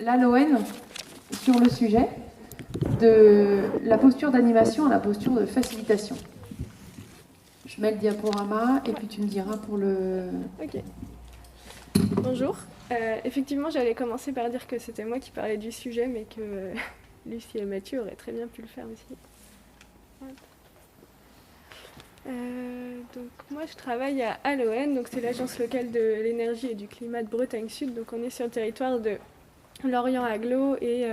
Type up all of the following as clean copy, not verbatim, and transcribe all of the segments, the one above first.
l'ALON sur le sujet de la posture d'animation à la posture de facilitation. Je mets le diaporama et puis tu me diras pour le... Ok. Bonjour. Effectivement, j'allais commencer par dire que c'était moi qui parlais du sujet, mais que Lucie et Mathieu auraient très bien pu le faire aussi. Donc moi, je travaille à ALON, donc c'est l'agence locale de l'énergie et du climat de Bretagne Sud. Donc on est sur le territoire de Lorient Agglo et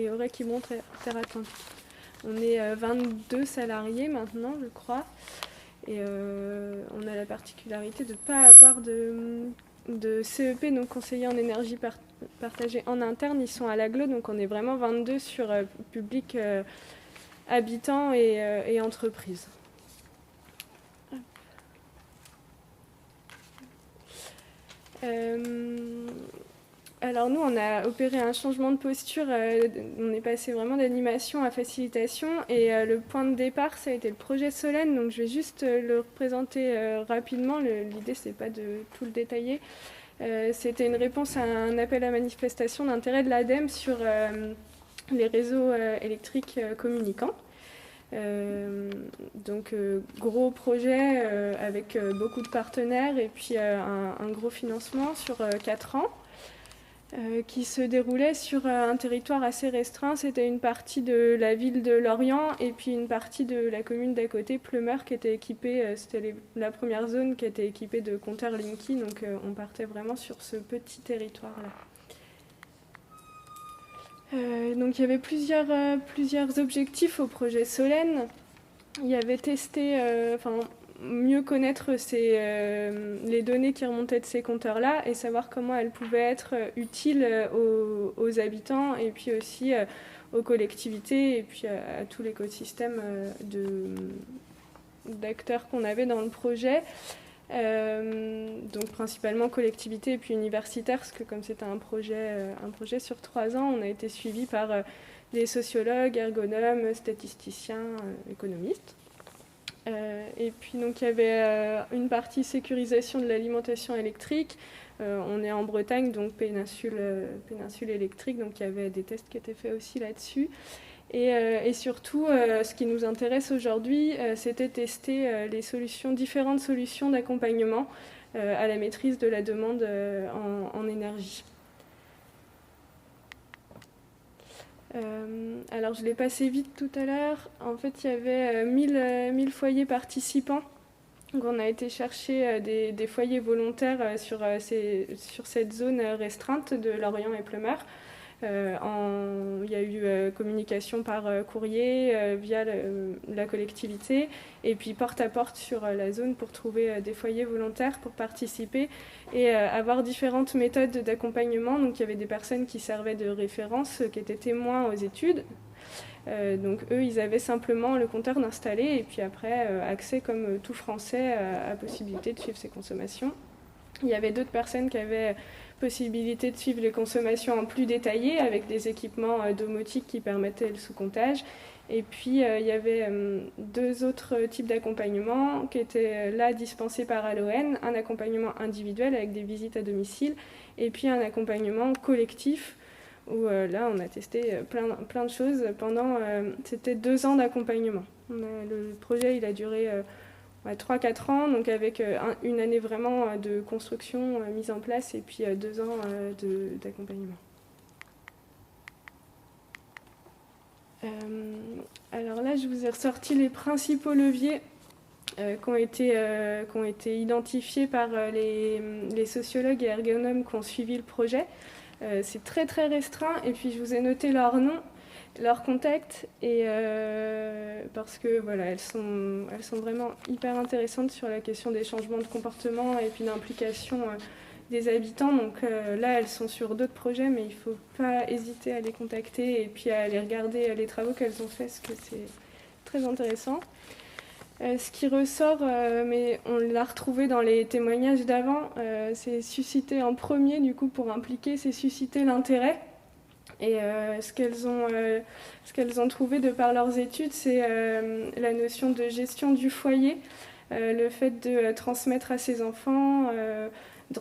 Aurec-Quiberon Terre Atlantique. On est 22 salariés maintenant, je crois. Et on a la particularité de ne pas avoir de CEP, donc conseillers en énergie partagée en interne. Ils sont à l'Agglo, donc on est vraiment 22 sur public, habitants et entreprises. Alors nous, on a opéré un changement de posture, on est passé vraiment d'animation à facilitation, et le point de départ, ça a été le projet Solène, donc je vais juste le représenter rapidement, l'idée c'est pas de tout le détailler. C'était une réponse à un appel à manifestation d'intérêt de l'ADEME sur les réseaux électriques communicants. Donc gros projet avec beaucoup de partenaires et puis un gros financement sur 4 ans. Qui se déroulait sur un territoire assez restreint. C'était une partie de la ville de Lorient et puis une partie de la commune d'à côté, Pleumeur, qui était équipée, c'était la première zone qui était équipée de compteurs Linky, donc on partait vraiment sur ce petit territoire-là. Donc il y avait plusieurs objectifs au projet Solène. Il y avait testé, mieux connaître les données qui remontaient de ces compteurs-là et savoir comment elles pouvaient être utiles aux habitants et puis aussi aux collectivités et puis à tout l'écosystème d'acteurs qu'on avait dans le projet. Donc principalement collectivités et puis universitaires, parce que comme c'était un projet sur 3 ans, on a été suivi par des sociologues, ergonomes, statisticiens, économistes. Et puis donc il y avait une partie sécurisation de l'alimentation électrique. On est en Bretagne, donc péninsule électrique, donc il y avait des tests qui étaient faits aussi là-dessus. Et surtout, ce qui nous intéresse aujourd'hui, c'était tester différentes solutions d'accompagnement à la maîtrise de la demande en énergie. Alors je l'ai passé vite tout à l'heure. En fait, il y avait 1000 foyers participants. Donc on a été chercher des foyers volontaires sur cette zone restreinte de Lorient et Pleumeur. Il y a eu communication par courrier via la collectivité et puis porte à porte sur la zone pour trouver des foyers volontaires pour participer et avoir différentes méthodes d'accompagnement. Donc il y avait des personnes qui servaient de référence, qui étaient témoins aux études. Donc eux, ils avaient simplement le compteur d'installer et puis après accès comme tout Français à la possibilité de suivre ses consommations. Il y avait d'autres personnes qui avaient possibilité de suivre les consommations en plus détaillé avec des équipements domotiques qui permettaient le sous-comptage. Et puis il y avait 2 autres types d'accompagnement qui étaient là dispensés par ALON, un accompagnement individuel avec des visites à domicile et puis un accompagnement collectif où là on a testé plein de choses pendant c'était 2 ans d'accompagnement. Le projet il a duré 3-4 ans, donc avec une année vraiment de construction mise en place et puis 2 ans d'accompagnement. Alors là, je vous ai ressorti les principaux leviers qui ont été identifiés par les sociologues et ergonomes qui ont suivi le projet. C'est très très restreint et puis je vous ai noté leurs noms, leurs contacts et parce que voilà, elles sont vraiment hyper intéressantes sur la question des changements de comportement et puis d'implication des habitants. Donc là, elles sont sur d'autres projets, mais il ne faut pas hésiter à les contacter et puis à aller regarder les travaux qu'elles ont faits, parce que c'est très intéressant. Ce qui ressort, mais on l'a retrouvé dans les témoignages d'avant, c'est susciter en premier, du coup, pour impliquer, c'est susciter l'intérêt. Et ce qu'elles ont trouvé de par leurs études, c'est la notion de gestion du foyer, le fait de transmettre à ses enfants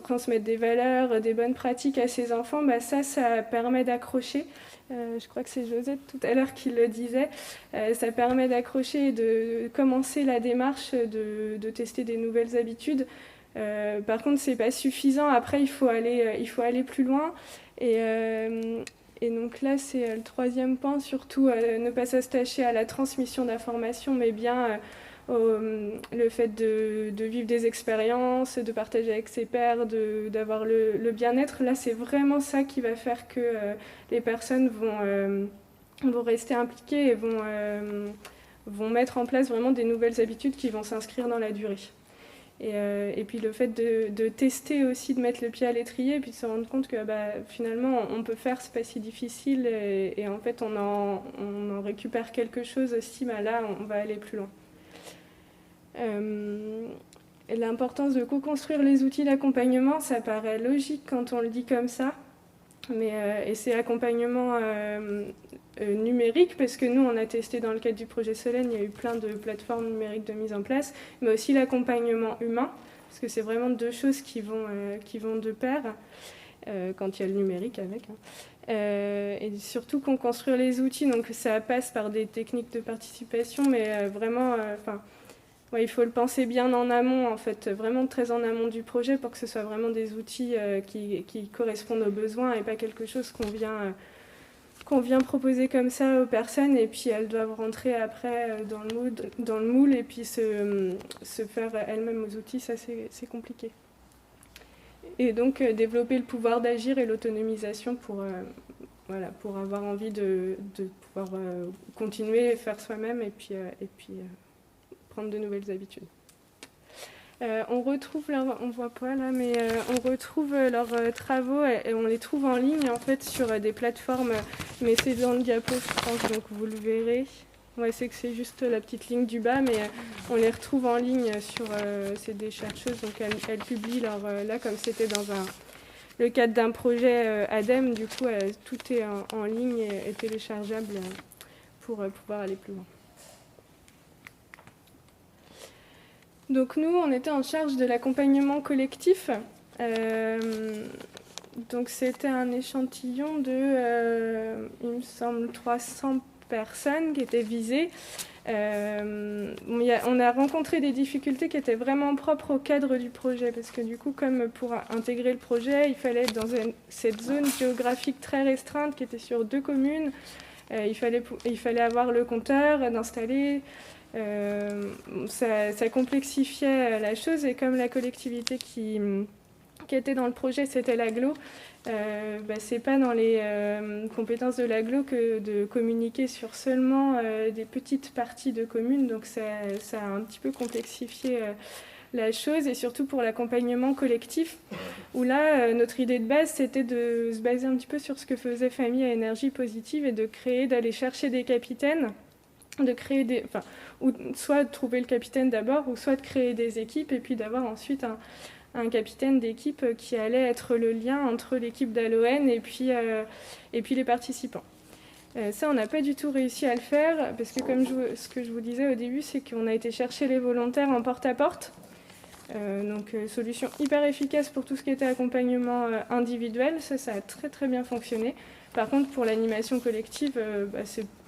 transmettre des valeurs, des bonnes pratiques à ses enfants, bah ça permet d'accrocher. Je crois que c'est Josette tout à l'heure qui le disait. Ça permet d'accrocher et de commencer la démarche de tester des nouvelles habitudes. Par contre, c'est pas suffisant. Après, il faut aller plus loin. Et donc là, c'est le troisième point, surtout ne pas s'attacher à la transmission d'informations, mais bien le fait de vivre des expériences, de partager avec ses pairs, d'avoir le bien-être. Là, c'est vraiment ça qui va faire que les personnes vont rester impliquées et vont mettre en place vraiment des nouvelles habitudes qui vont s'inscrire dans la durée. Et puis le fait de tester aussi, de mettre le pied à l'étrier, et puis de se rendre compte que finalement on peut faire, c'est pas si difficile, et en fait on en récupère quelque chose aussi, là on va aller plus loin. L'importance de co-construire les outils d'accompagnement, ça paraît logique quand on le dit comme ça, et c'est accompagnement numérique, parce que nous on a testé dans le cadre du projet Solène, il y a eu plein de plateformes numériques de mise en place, mais aussi l'accompagnement humain, parce que c'est vraiment deux choses qui vont de pair quand il y a le numérique avec. Et surtout qu'on construire les outils, donc ça passe par des techniques de participation, mais vraiment, il faut le penser bien en amont, en fait, vraiment très en amont du projet pour que ce soit vraiment des outils qui correspondent aux besoins et pas quelque chose qu'on vient proposer comme ça aux personnes, et puis elles doivent rentrer après dans le moule et puis se faire elles-mêmes aux outils, ça c'est compliqué. Et donc développer le pouvoir d'agir et l'autonomisation pour avoir envie de pouvoir continuer et faire soi-même et puis prendre de nouvelles habitudes. On retrouve on voit pas là, mais on retrouve leurs travaux et on les trouve en ligne en fait sur des plateformes, mais c'est dans le diapo je pense, donc vous le verrez. Ouais, c'est que c'est juste la petite ligne du bas, mais on les retrouve en ligne sur. C'est des chercheuses, donc elles publient là comme c'était dans le cadre d'un projet ADEME, du coup tout est en ligne et téléchargeable pour pouvoir aller plus loin. Donc nous, on était en charge de l'accompagnement collectif. Donc c'était un échantillon de, il me semble, 300 personnes qui étaient visées. On a rencontré des difficultés qui étaient vraiment propres au cadre du projet, parce que du coup, comme pour intégrer le projet, il fallait être dans cette zone géographique très restreinte qui était sur 2 communes. Il fallait avoir le compteur, d'installer. Ça complexifiait la chose, et comme la collectivité qui était dans le projet, c'était l'agglo, c'est pas dans les compétences de l'agglo que de communiquer sur seulement des petites parties de communes, donc ça a un petit peu complexifié la chose, et surtout pour l'accompagnement collectif, où là, notre idée de base, c'était de se baser un petit peu sur ce que faisait Famille à énergie positive, et d'aller chercher des capitaines, ou soit de trouver le capitaine d'abord, ou soit de créer des équipes, et puis d'avoir ensuite un capitaine d'équipe qui allait être le lien entre l'équipe d'Aloen et puis les participants. Ça, on n'a pas du tout réussi à le faire, parce que comme ce que je vous disais au début, c'est qu'on a été chercher les volontaires en porte-à-porte. Donc solution hyper efficace pour tout ce qui était accompagnement individuel, ça a très très bien fonctionné. Par contre, pour l'animation collective,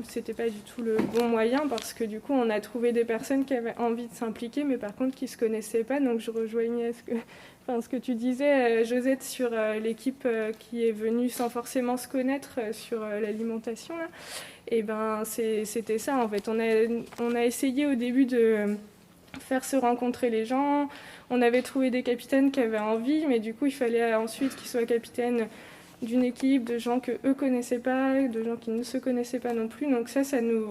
c'était pas du tout le bon moyen, parce que du coup, on a trouvé des personnes qui avaient envie de s'impliquer, mais par contre qui se connaissaient pas. Donc je rejoignais ce que tu disais, Josette, sur l'équipe qui est venue sans forcément se connaître sur l'alimentation. Là. Et c'était ça en fait. On a essayé au début de faire se rencontrer les gens. On avait trouvé des capitaines qui avaient envie, mais du coup, il fallait ensuite qu'ils soient capitaines d'une équipe, de gens que eux connaissaient pas, de gens qui ne se connaissaient pas non plus. Donc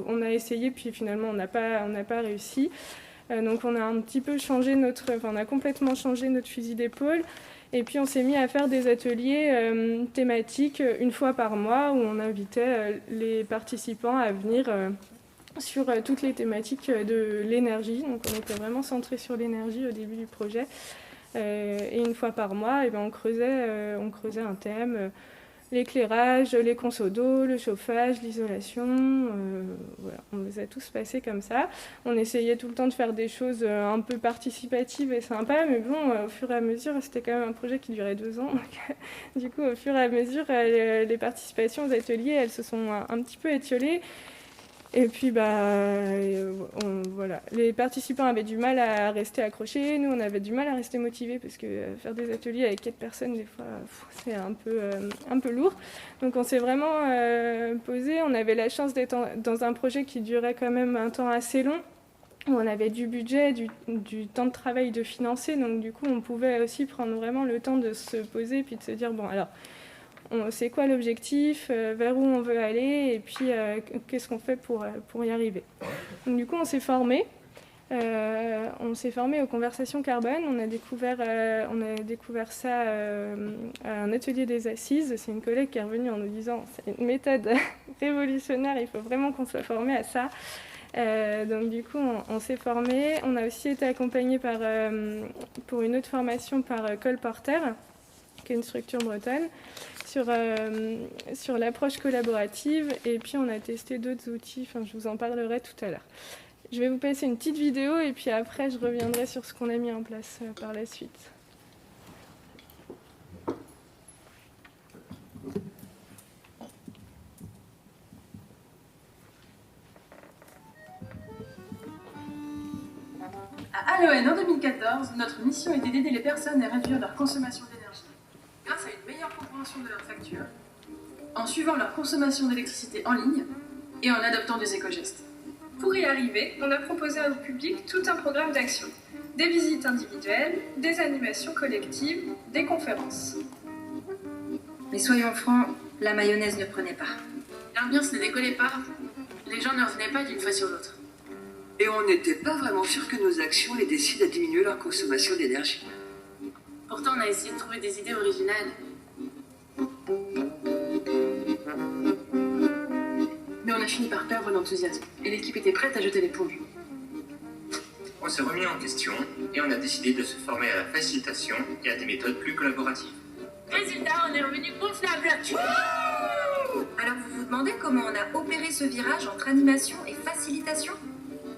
on a essayé, puis finalement, on n'a pas réussi. Donc on a un petit peu on a complètement changé notre fusil d'épaule. Et puis on s'est mis à faire des ateliers thématiques une fois par mois, où on invitait les participants à venir sur toutes les thématiques de l'énergie. Donc on était vraiment centré sur l'énergie au début du projet. Et une fois par mois, on creusait un thème. l'éclairage, les consos d'eau, le chauffage, l'isolation. Voilà, on les a tous passés comme ça. On essayait tout le temps de faire des choses un peu participatives et sympas, mais bon, au fur et à mesure, c'était quand même un projet qui durait 2 ans. Donc, du coup, au fur et à mesure, les participations aux ateliers, elles se sont un petit peu étiolées. Et puis, voilà. Les participants avaient du mal à rester accrochés. Nous, on avait du mal à rester motivés parce que faire des ateliers avec 4 personnes, des fois, c'est un peu lourd. Donc, on s'est vraiment posé. On avait la chance d'être dans un projet qui durait quand même un temps assez long, où on avait du budget, du temps de travail de financer. Donc, du coup, on pouvait aussi prendre vraiment le temps de se poser puis de se dire, bon, alors, c'est quoi l'objectif, vers où on veut aller, et puis qu'est-ce qu'on fait pour y arriver. Donc, du coup, on s'est formé. Aux conversations carbone. On a découvert ça à un atelier des assises. C'est une collègue qui est revenue en nous disant c'est une méthode révolutionnaire, il faut vraiment qu'on soit formé à ça. Donc du coup, on s'est formé. On a aussi été accompagné pour une autre formation par Colporter, qui est une structure bretonne, sur l'approche collaborative, et puis on a testé d'autres outils, je vous en parlerai tout à l'heure. Je vais vous passer une petite vidéo et puis après je reviendrai sur ce qu'on a mis en place par la suite. À Aloen en 2014, notre mission était d'aider les personnes à réduire leur consommation d'énergie grâce à une meilleure compréhension de leurs factures, en suivant leur consommation d'électricité en ligne et en adoptant des éco-gestes. Pour y arriver, on a proposé au public tout un programme d'action. Des visites individuelles, des animations collectives, des conférences. Mais soyons francs, la mayonnaise ne prenait pas. L'ambiance ne décollait pas, les gens ne revenaient pas d'une fois sur l'autre. Et on n'était pas vraiment sûr que nos actions les décident à diminuer leur consommation d'énergie. Pourtant, on a essayé de trouver des idées originales. Mais on a fini par perdre l'enthousiasme, et l'équipe était prête à jeter l'éponge. On s'est remis en question et on a décidé de se former à la facilitation et à des méthodes plus collaboratives. Résultat, on est revenu gonflable. Alors vous vous demandez comment on a opéré ce virage entre animation et facilitation ?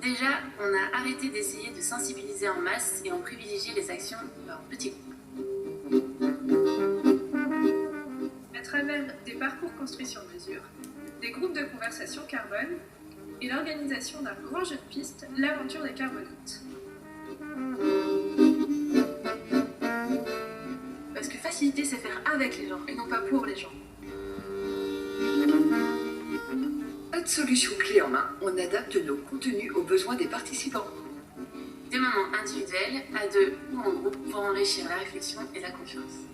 Déjà, on a arrêté d'essayer de sensibiliser en masse et on privilégié les actions en petits groupes. À travers des parcours construits sur mesure, des groupes de conversation carbone et l'organisation d'un grand jeu de piste, l'aventure des carbonautes. Parce que faciliter, c'est faire avec les gens et non pas pour les gens. Pas de solution clé en main, on adapte nos contenus aux besoins des participants. Des moments individuels, à deux ou en groupe pour enrichir la réflexion et la confiance.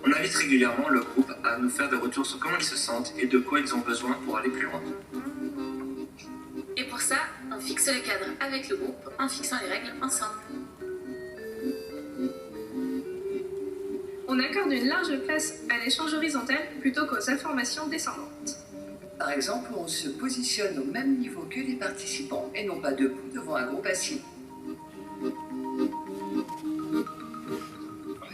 On invite régulièrement le groupe à nous faire des retours sur comment ils se sentent et de quoi ils ont besoin pour aller plus loin. Et pour ça, on fixe le cadre avec le groupe en fixant les règles ensemble. On accorde une large place à l'échange horizontal plutôt qu'aux informations descendantes. Par exemple, on se positionne au même niveau que les participants et non pas debout devant un groupe assis.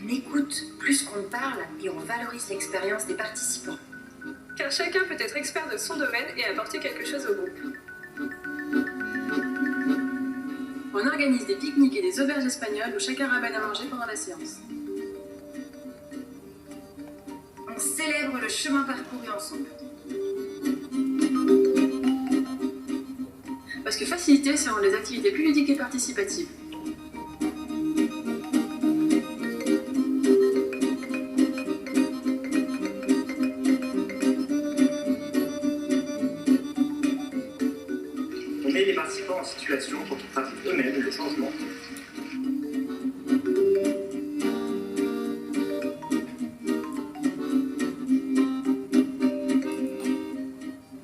On écoute plus qu'on parle et on valorise l'expérience des participants. Car chacun peut être expert de son domaine et apporter quelque chose au groupe. On organise des pique-niques et des auberges espagnoles où chacun ramène à manger pendant la séance. On célèbre le chemin parcouru ensemble. Parce que faciliter, c'est rendre les activités plus ludiques et participatives. On met les participants en situation pour qu'ils pratiquent eux-mêmes le changement.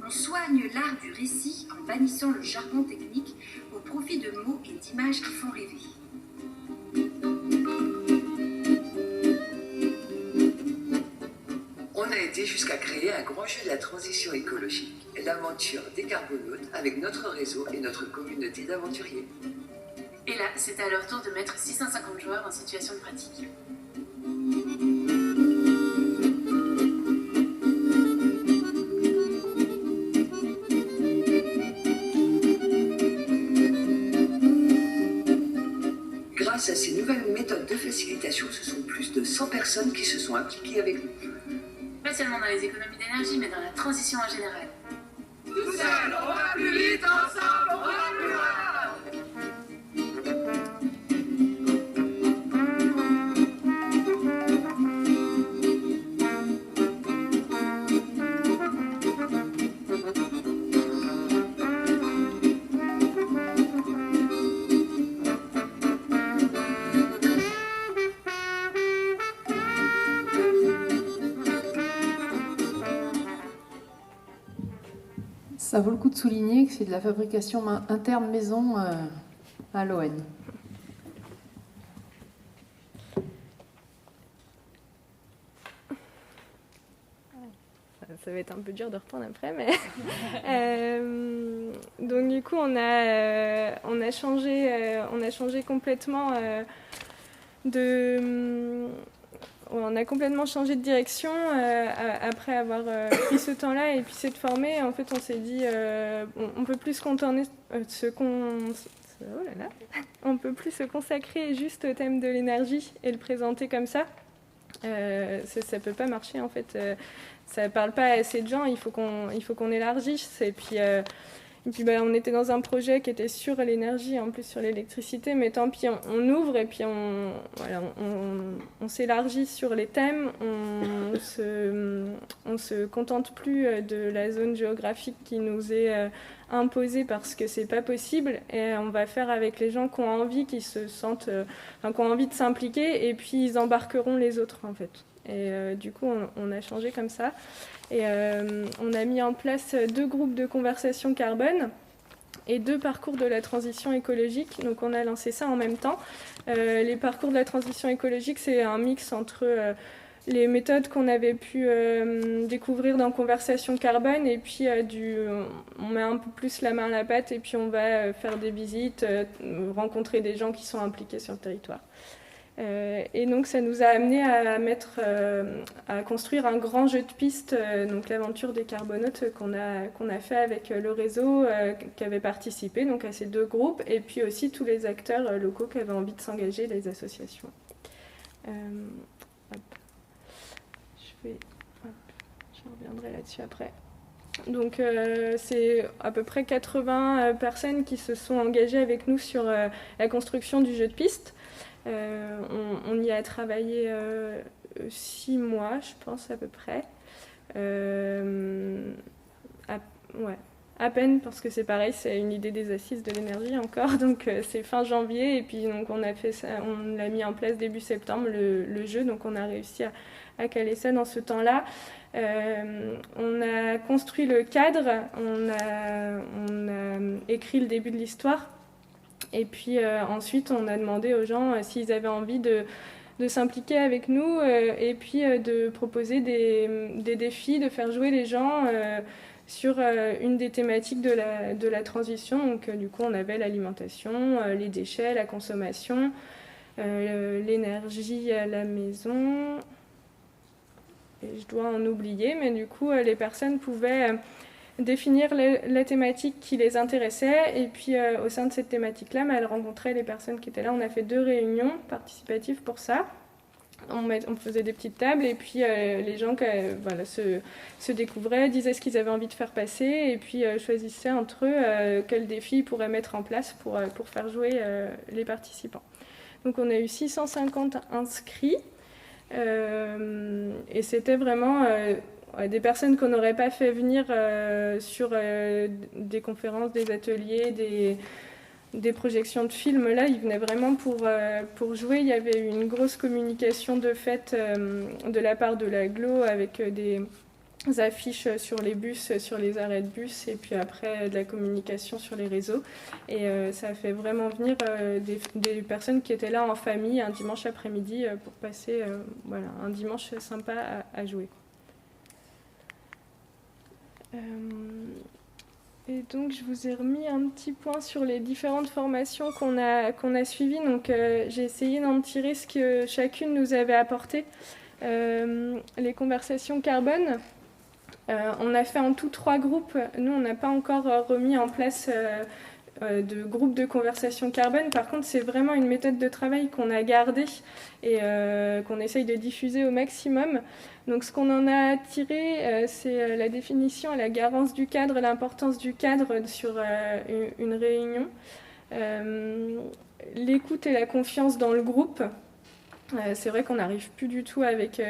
On soigne l'art du récit en bannissant le jargon technique au profit de mots et d'images qui font rêver. On a été jusqu'à créer un grand jeu de la transition écologique, l'aventure des carbonautes, avec notre réseau et notre communauté d'aventuriers. Et là, c'est à leur tour de mettre 650 joueurs en situation de pratique. Grâce à ces nouvelles méthodes de facilitation, ce sont plus de 100 personnes qui se sont impliquées avec nous. Pas seulement dans les économies d'énergie, mais dans la transition en général. Tout seul, on va plus vite, ensemble, on va plus loin. Ça vaut le coup de souligner que c'est de la fabrication interne maison à l'ON. Ça va être un peu dur de reprendre après, mais donc du coup on a changé complètement on a complètement changé de direction après avoir pris ce temps-là et puis s'être formé. En fait, on s'est dit on peut plus on peut plus se consacrer juste au thème de l'énergie et le présenter comme ça. Ça peut pas marcher en fait. Ça parle pas à assez de gens. Il faut qu'on élargisse. Et puis on était dans un projet qui était sur l'énergie, en plus sur l'électricité, mais tant pis, on ouvre et puis on s'élargit sur les thèmes. On se contente plus de la zone géographique qui nous est imposée parce que c'est pas possible, et on va faire avec les gens qui ont envie, qui ont envie de s'impliquer, et puis ils embarqueront les autres en fait. Et du coup, on a changé comme ça. Et on a mis en place 2 groupes de conversation carbone et 2 parcours de la transition écologique. Donc on a lancé ça en même temps. Les parcours de la transition écologique, c'est un mix entre les méthodes qu'on avait pu découvrir dans Conversation Carbone, et puis on met un peu plus la main à la pâte, et puis on va faire des visites, rencontrer des gens qui sont impliqués sur le territoire. Et donc ça nous a amené à construire un grand jeu de piste, donc l'aventure des Carbonautes qu'on a fait avec le réseau qui avait participé donc à ces 2 groupes, et puis aussi tous les acteurs locaux qui avaient envie de s'engager, les associations. Je reviendrai là-dessus après. Donc c'est à peu près 80 personnes qui se sont engagées avec nous sur la construction du jeu de piste. On y a travaillé 6 mois, je pense, à peu près. À peine, parce que c'est pareil, c'est une idée des assises de l'énergie encore. Donc c'est fin janvier, et puis donc on a fait ça, on l'a mis en place début septembre, le jeu. Donc on a réussi à caler ça dans ce temps-là. On a construit le cadre, on a écrit le début de l'histoire. Et puis ensuite, on a demandé aux gens s'ils avaient envie de s'impliquer avec nous, et puis de proposer des défis, de faire jouer les gens sur une des thématiques de la transition. Donc du coup, on avait l'alimentation, les déchets, la consommation, l'énergie à la maison. Et je dois en oublier, mais du coup, les personnes pouvaient définir la thématique qui les intéressait, et puis au sein de cette thématique-là, elles rencontraient les personnes qui étaient là. On a fait 2 réunions participatives pour ça. On faisait des petites tables, et puis les gens se découvraient, disaient ce qu'ils avaient envie de faire passer, et puis choisissaient entre eux quels défis ils pourraient mettre en place pour faire jouer les participants. Donc on a eu 650 inscrits, et c'était vraiment des personnes qu'on n'aurait pas fait venir sur des conférences, des ateliers, des projections de films. Là, ils venaient vraiment pour jouer. Il y avait eu une grosse communication de fait de la part de l'agglo, avec des affiches sur les bus, sur les arrêts de bus, et puis après de la communication sur les réseaux. Et ça a fait vraiment venir des personnes qui étaient là en famille un dimanche après-midi pour passer un dimanche sympa à jouer. Et donc je vous ai remis un petit point sur les différentes formations qu'on a suivies. Donc j'ai essayé d'en tirer ce que chacune nous avait apporté. Les conversations carbone, on a fait en tout 3 groupes. Nous, on n'a pas encore remis en place de groupe de conversation carbone. Par contre, c'est vraiment une méthode de travail qu'on a gardée et qu'on essaye de diffuser au maximum. Donc ce qu'on en a tiré, c'est la définition et la garance du cadre, l'importance du cadre sur une réunion, l'écoute et la confiance dans le groupe. C'est vrai qu'on n'arrive plus du tout avec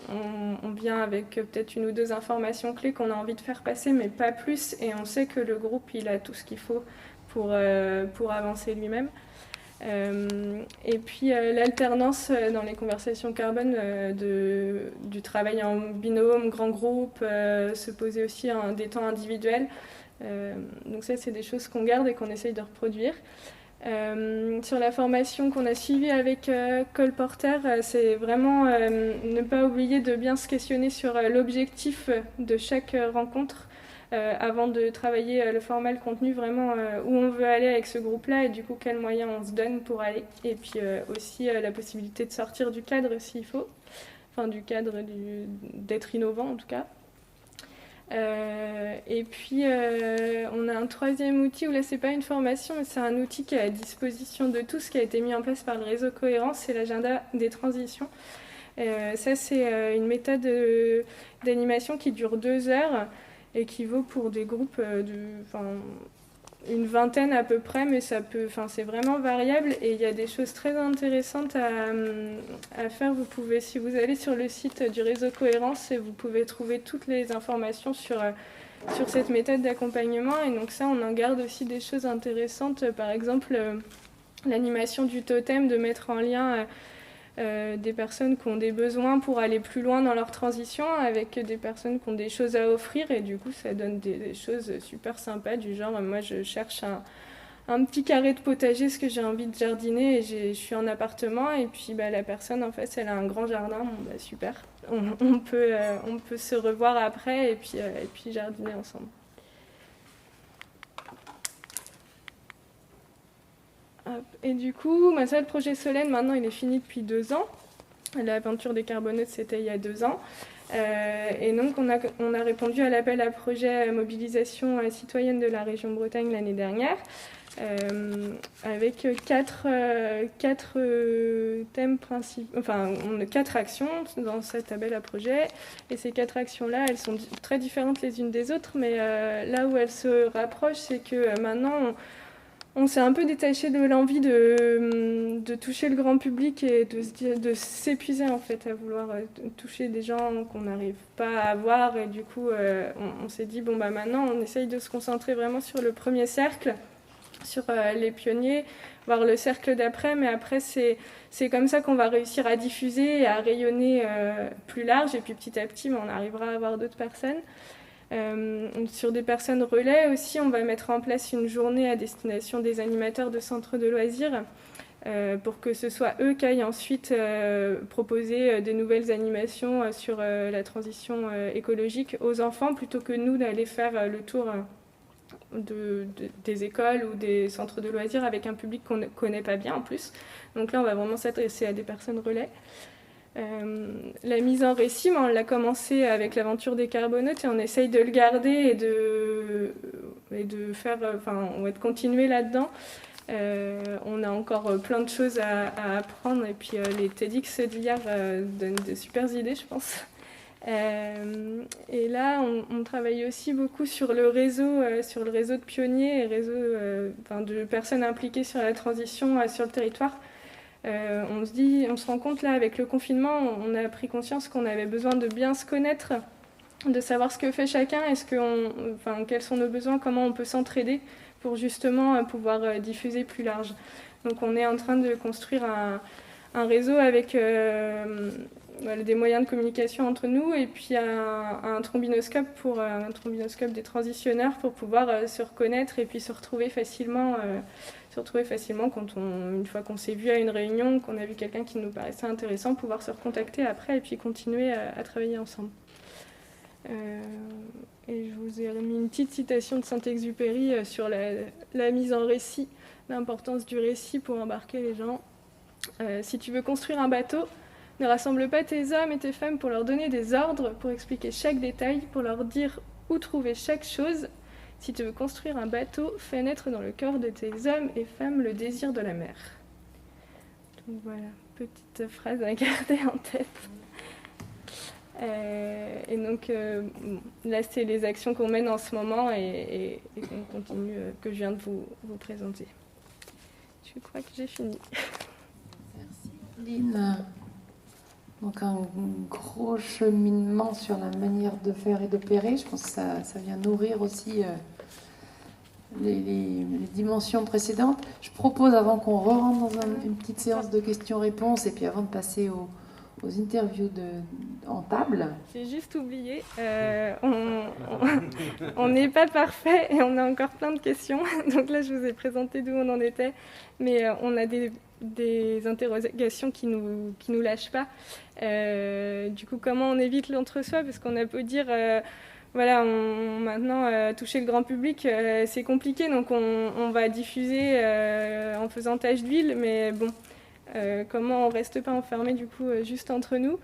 on vient avec peut-être une ou deux informations clés qu'on a envie de faire passer, mais pas plus, et on sait que le groupe il a tout ce qu'il faut pour avancer lui-même. Et puis l'alternance dans les conversations carbone du travail en binôme, grand groupe, se poser aussi des temps individuels. Donc ça, c'est des choses qu'on garde et qu'on essaye de reproduire. Sur la formation qu'on a suivie avec Cole Porter, c'est vraiment ne pas oublier de bien se questionner sur l'objectif de chaque rencontre avant de travailler le format, le contenu, vraiment où on veut aller avec ce groupe-là et du coup quels moyens on se donne pour aller. Et puis aussi la possibilité de sortir du cadre s'il faut, enfin du cadre d'être innovant en tout cas. Et puis on a un troisième outil où là c'est pas une formation mais c'est un outil qui est à disposition de tous, qui a été mis en place par le réseau Cohérence, c'est l'agenda des transitions. Ça c'est une méthode d'animation qui dure 2 heures et qui vaut pour des groupes une vingtaine à peu près, mais c'est vraiment variable et il y a des choses très intéressantes à faire. Vous pouvez, si vous allez sur le site du réseau Cohérence, vous pouvez trouver toutes les informations sur cette méthode d'accompagnement, et donc ça, on en garde aussi des choses intéressantes, par exemple l'animation du totem, de mettre en lien des personnes qui ont des besoins pour aller plus loin dans leur transition avec des personnes qui ont des choses à offrir, et du coup ça donne des choses super sympas du genre moi je cherche un petit carré de potager parce que j'ai envie de jardiner et je suis en appartement, et puis la personne en face elle a un grand jardin, super, on peut se revoir après et puis jardiner ensemble. Et du coup, ça, le projet Solène, maintenant, il est fini depuis 2 ans. L'aventure des carbonautes, c'était il y a 2 ans. Et donc, on a répondu à l'appel à projet mobilisation citoyenne de la région Bretagne l'année dernière, avec 4 thèmes principaux, on a 4 actions dans cet appel à projet. Et ces 4 actions-là, elles sont très différentes les unes des autres, mais là où elles se rapprochent, c'est que maintenant, on s'est un peu détaché de l'envie de toucher le grand public et de s'épuiser en fait à vouloir toucher des gens qu'on n'arrive pas à voir, et du coup on s'est dit maintenant on essaye de se concentrer vraiment sur le premier cercle, sur les pionniers, voir le cercle d'après, mais après c'est comme ça qu'on va réussir à diffuser et à rayonner plus large, et puis petit à petit on arrivera à avoir d'autres personnes. Sur des personnes relais aussi, on va mettre en place une journée à destination des animateurs de centres de loisirs pour que ce soit eux qui aillent ensuite proposer des nouvelles animations sur la transition écologique aux enfants, plutôt que nous d'aller faire le tour des écoles ou des centres de loisirs avec un public qu'on ne connaît pas bien en plus. Donc là, on va vraiment s'adresser à des personnes relais. La mise en récit, on l'a commencé avec l'aventure des carbonautes et on essaye de le garder et de faire, on va continuer là-dedans. On a encore plein de choses à apprendre, et puis les TEDx d'hier donnent de super idées, je pense. Et là, on travaille aussi beaucoup sur le réseau de pionniers et de personnes impliquées sur la transition sur le territoire. On se rend compte là avec le confinement, on a pris conscience qu'on avait besoin de bien se connaître, de savoir ce que fait chacun, quels sont nos besoins, comment on peut s'entraider pour justement pouvoir diffuser plus large. Donc on est en train de construire un réseau avec des moyens de communication entre nous, et puis un trombinoscope des transitionneurs pour pouvoir se reconnaître et puis se retrouver facilement une fois qu'on s'est vu à une réunion, qu'on a vu quelqu'un qui nous paraissait intéressant, pouvoir se recontacter après et puis continuer à travailler ensemble. Et je vous ai remis une petite citation de Saint-Exupéry sur la mise en récit, l'importance du récit pour embarquer les gens. Si tu veux construire un bateau, ne rassemble pas tes hommes et tes femmes pour leur donner des ordres, pour expliquer chaque détail, pour leur dire où trouver chaque chose. Si tu veux construire un bateau, fais naître dans le cœur de tes hommes et femmes le désir de la mer. Donc voilà, petite phrase à garder en tête. Et donc là, c'est les actions qu'on mène en ce moment et qu'on continue, que je viens de vous présenter. Je crois que j'ai fini. Merci, Lynn. Donc un gros cheminement sur la manière de faire et d'opérer. Je pense que ça vient nourrir aussi les dimensions précédentes. Je propose, avant qu'on rentre dans une petite séance de questions-réponses, et puis avant de passer aux interviews en table. J'ai juste oublié, on n'est pas parfait et on a encore plein de questions. Donc là, je vous ai présenté d'où on en était, mais on a des interrogations qui nous lâchent pas. Du coup, comment on évite l'entre-soi? Parce qu'on a beau dire, voilà, maintenant, toucher le grand public, c'est compliqué, donc on va diffuser en faisant tache d'huile, mais bon... comment on ne reste pas enfermé du coup juste entre nous,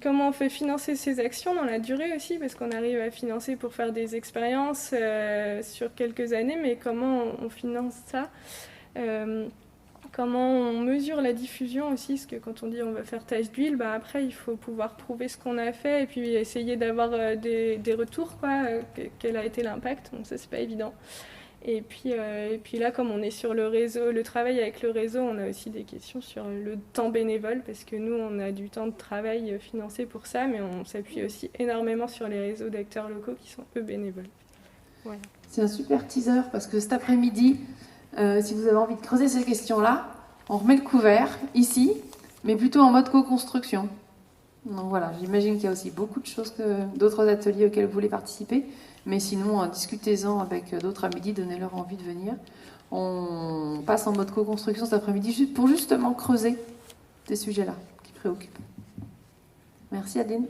comment on fait financer ces actions dans la durée aussi, parce qu'on arrive à financer pour faire des expériences sur quelques années, mais comment on finance ça, comment on mesure la diffusion aussi, parce que quand on dit on va faire tache d'huile, bah après il faut pouvoir prouver ce qu'on a fait et puis essayer d'avoir des retours, quoi, quel a été l'impact, donc ça c'est pas évident. Et puis là, comme on est sur le réseau, le travail avec le réseau, on a aussi des questions sur le temps bénévole, parce que nous, on a du temps de travail financé pour ça, mais on s'appuie aussi énormément sur les réseaux d'acteurs locaux qui sont eux bénévoles. Voilà. C'est un super teaser, parce que cet après-midi, si vous avez envie de creuser ces questions-là, on remet le couvert ici, mais plutôt en mode co-construction. Donc voilà, j'imagine qu'il y a aussi beaucoup de choses, d'autres ateliers auxquels vous voulez participer. Mais sinon, discutez-en avec d'autres à midi, donnez-leur envie de venir. On passe en mode co-construction cet après-midi pour justement creuser ces sujets-là qui préoccupent. Merci Adeline.